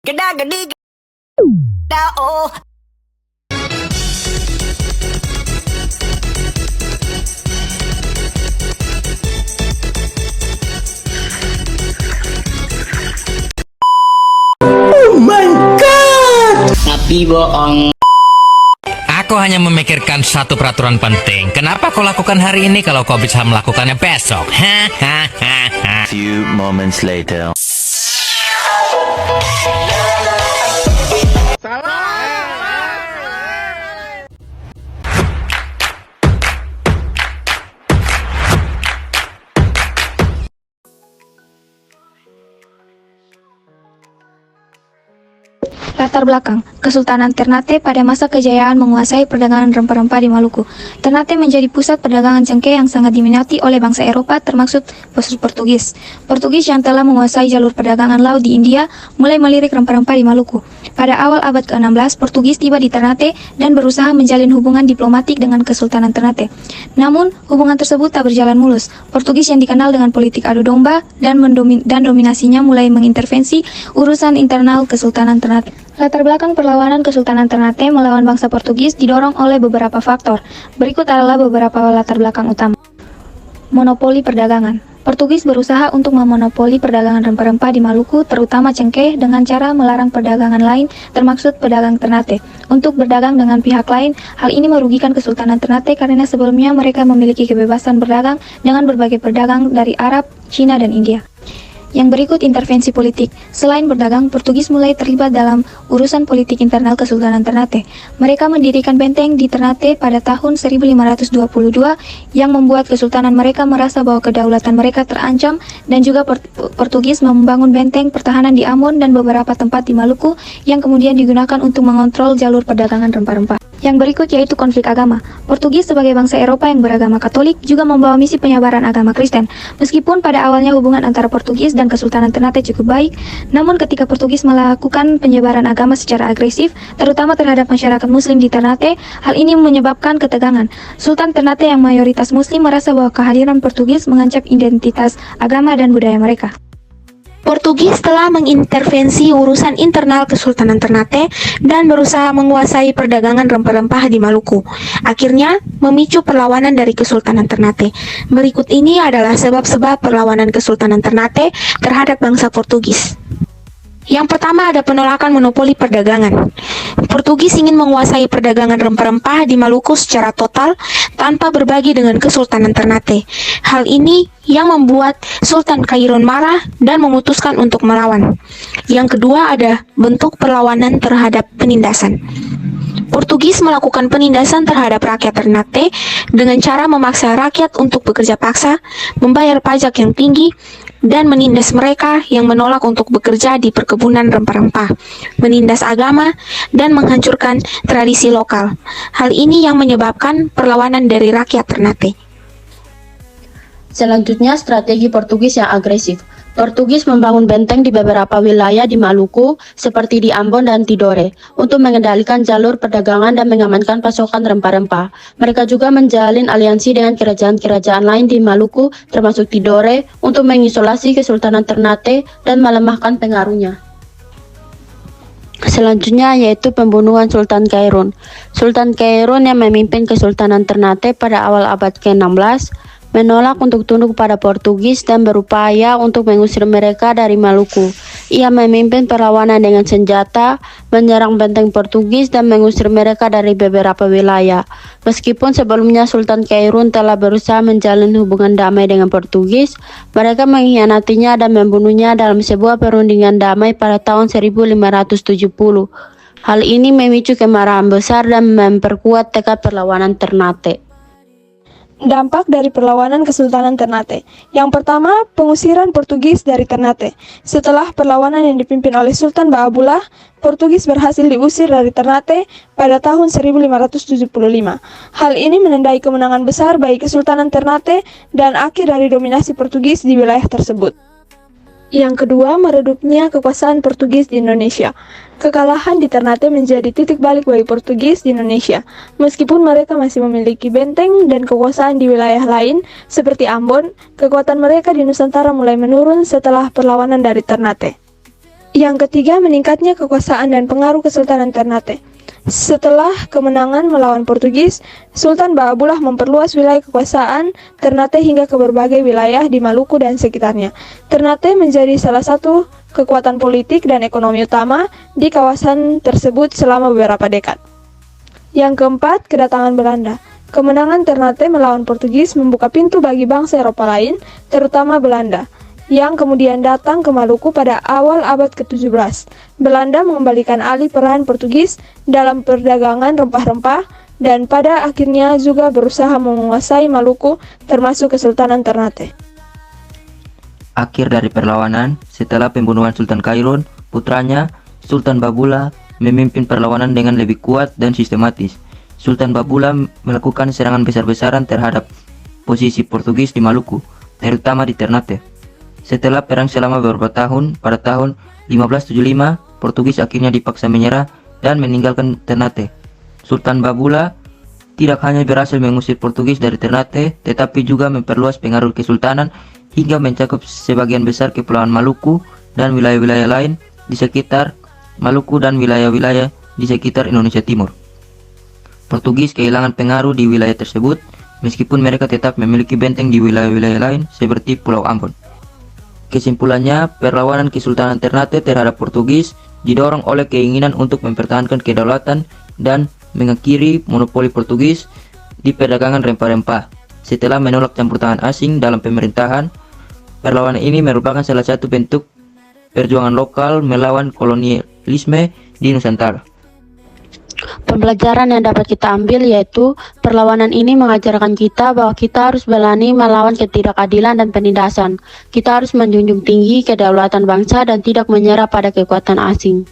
Geda gedi geda oh. Tapi bohong. Aku hanya memikirkan satu peraturan penting. Kenapa kau lakukan hari ini kalau kau bisa melakukannya besok? Hahaha. Few moments later. Latar belakang, Kesultanan Ternate pada masa kejayaan menguasai perdagangan rempah-rempah di Maluku. Ternate menjadi pusat perdagangan cengkeh yang sangat diminati oleh bangsa Eropa termasuk Portugis. Portugis yang telah menguasai jalur perdagangan laut di India mulai melirik rempah-rempah di Maluku. Pada awal abad ke-16, Portugis tiba di Ternate dan berusaha menjalin hubungan diplomatik dengan Kesultanan Ternate. Namun, hubungan tersebut tak berjalan mulus. Portugis yang dikenal dengan politik adu domba dan dominasinya mulai mengintervensi urusan internal Kesultanan Ternate. Latar belakang perlawanan Kesultanan Ternate melawan bangsa Portugis didorong oleh beberapa faktor. Berikut adalah beberapa latar belakang utama. Monopoli perdagangan. Portugis berusaha untuk memonopoli perdagangan rempah-rempah di Maluku, terutama cengkeh, dengan cara melarang perdagangan lain, termasuk pedagang Ternate, untuk berdagang dengan pihak lain. Hal ini merugikan Kesultanan Ternate karena sebelumnya mereka memiliki kebebasan berdagang dengan berbagai pedagang dari Arab, Cina, dan India. Yang berikut intervensi politik. Selain berdagang, Portugis mulai terlibat dalam urusan politik internal Kesultanan Ternate. Mereka mendirikan benteng di Ternate pada tahun 1522 yang membuat kesultanan mereka merasa bahwa kedaulatan mereka terancam, dan juga Portugis membangun benteng pertahanan di Ambon dan beberapa tempat di Maluku yang kemudian digunakan untuk mengontrol jalur perdagangan rempah-rempah. Yang berikut yaitu konflik agama. Portugis sebagai bangsa Eropa yang beragama Katolik juga membawa misi penyebaran agama Kristen. Meskipun pada awalnya hubungan antara Portugis dan Kesultanan Ternate cukup baik, namun ketika Portugis melakukan penyebaran agama secara agresif, terutama terhadap masyarakat Muslim di Ternate, hal ini menyebabkan ketegangan. Sultan Ternate yang mayoritas Muslim merasa bahwa kehadiran Portugis mengancam identitas agama dan budaya mereka. Portugis telah mengintervensi urusan internal Kesultanan Ternate dan berusaha menguasai perdagangan rempah-rempah di Maluku. Akhirnya, memicu perlawanan dari Kesultanan Ternate. Berikut ini adalah sebab-sebab perlawanan Kesultanan Ternate terhadap bangsa Portugis. Yang pertama ada penolakan monopoli perdagangan. Portugis ingin menguasai perdagangan rempah-rempah di Maluku secara total tanpa berbagi dengan Kesultanan Ternate. Hal ini yang membuat Sultan Kairon marah dan memutuskan untuk melawan. Yang kedua ada bentuk perlawanan terhadap penindasan. Portugis melakukan penindasan terhadap rakyat Ternate dengan cara memaksa rakyat untuk bekerja paksa, membayar pajak yang tinggi, dan menindas mereka yang menolak untuk bekerja di perkebunan rempah-rempah, menindas agama, dan menghancurkan tradisi lokal. Hal ini yang menyebabkan perlawanan dari rakyat Ternate. Selanjutnya, strategi Portugis yang agresif. Portugis membangun benteng di beberapa wilayah di Maluku, seperti di Ambon dan Tidore, untuk mengendalikan jalur perdagangan dan mengamankan pasokan rempah-rempah. Mereka juga menjalin aliansi dengan kerajaan-kerajaan lain di Maluku, termasuk Tidore, untuk mengisolasi Kesultanan Ternate dan melemahkan pengaruhnya. Selanjutnya yaitu pembunuhan Sultan Kairon. Sultan Kairon yang memimpin Kesultanan Ternate pada awal abad ke-16, menolak untuk tunduk pada Portugis dan berupaya untuk mengusir mereka dari Maluku. Ia memimpin perlawanan dengan senjata, menyerang benteng Portugis dan mengusir mereka dari beberapa wilayah. Meskipun sebelumnya Sultan Kairon telah berusaha menjalin hubungan damai dengan Portugis, mereka mengkhianatinya dan membunuhnya dalam sebuah perundingan damai pada tahun 1570. Hal ini memicu kemarahan besar dan memperkuat tekad perlawanan Ternate. Dampak dari perlawanan Kesultanan Ternate. Yang pertama, pengusiran Portugis dari Ternate. Setelah perlawanan yang dipimpin oleh Sultan Baabullah, Portugis berhasil diusir dari Ternate pada tahun 1575. Hal ini menandai kemenangan besar bagi Kesultanan Ternate dan akhir dari dominasi Portugis di wilayah tersebut. Yang kedua, meredupnya kekuasaan Portugis di Indonesia. Kekalahan di Ternate menjadi titik balik bagi Portugis di Indonesia. Meskipun mereka masih memiliki benteng dan kekuasaan di wilayah lain, seperti Ambon, kekuatan mereka di Nusantara mulai menurun setelah perlawanan dari Ternate. Yang ketiga, meningkatnya kekuasaan dan pengaruh Kesultanan Ternate. Setelah kemenangan melawan Portugis, Sultan Baabullah memperluas wilayah kekuasaan Ternate hingga ke berbagai wilayah di Maluku dan sekitarnya. Ternate menjadi salah satu kekuatan politik dan ekonomi utama di kawasan tersebut selama beberapa dekad. Yang keempat, kedatangan Belanda. Kemenangan Ternate melawan Portugis membuka pintu bagi bangsa Eropa lain, terutama Belanda, yang kemudian datang ke Maluku pada awal abad ke-17. Belanda mengembalikan alih peran Portugis dalam perdagangan rempah-rempah dan pada akhirnya juga berusaha menguasai Maluku termasuk Kesultanan Ternate. Akhir dari perlawanan, setelah pembunuhan Sultan Kairon, putranya, Sultan Baabullah, memimpin perlawanan dengan lebih kuat dan sistematis. Sultan Baabullah melakukan serangan besar-besaran terhadap posisi Portugis di Maluku, terutama di Ternate. Setelah perang selama beberapa tahun, pada tahun 1575, Portugis akhirnya dipaksa menyerah dan meninggalkan Ternate. Sultan Baabullah tidak hanya berhasil mengusir Portugis dari Ternate, tetapi juga memperluas pengaruh kesultanan hingga mencakup sebagian besar kepulauan Maluku dan wilayah-wilayah lain di sekitar Maluku dan wilayah-wilayah di sekitar Indonesia Timur. Portugis kehilangan pengaruh di wilayah tersebut, meskipun mereka tetap memiliki benteng di wilayah-wilayah lain seperti Pulau Ambon. Kesimpulannya, perlawanan Kesultanan Ternate terhadap Portugis didorong oleh keinginan untuk mempertahankan kedaulatan dan mengakhiri monopoli Portugis di perdagangan rempah-rempah. Setelah menolak campur tangan asing dalam pemerintahan, perlawanan ini merupakan salah satu bentuk perjuangan lokal melawan kolonialisme di Nusantara. Pembelajaran yang dapat kita ambil yaitu perlawanan ini mengajarkan kita bahwa kita harus berani melawan ketidakadilan dan penindasan. Kita harus menjunjung tinggi kedaulatan bangsa dan tidak menyerah pada kekuatan asing.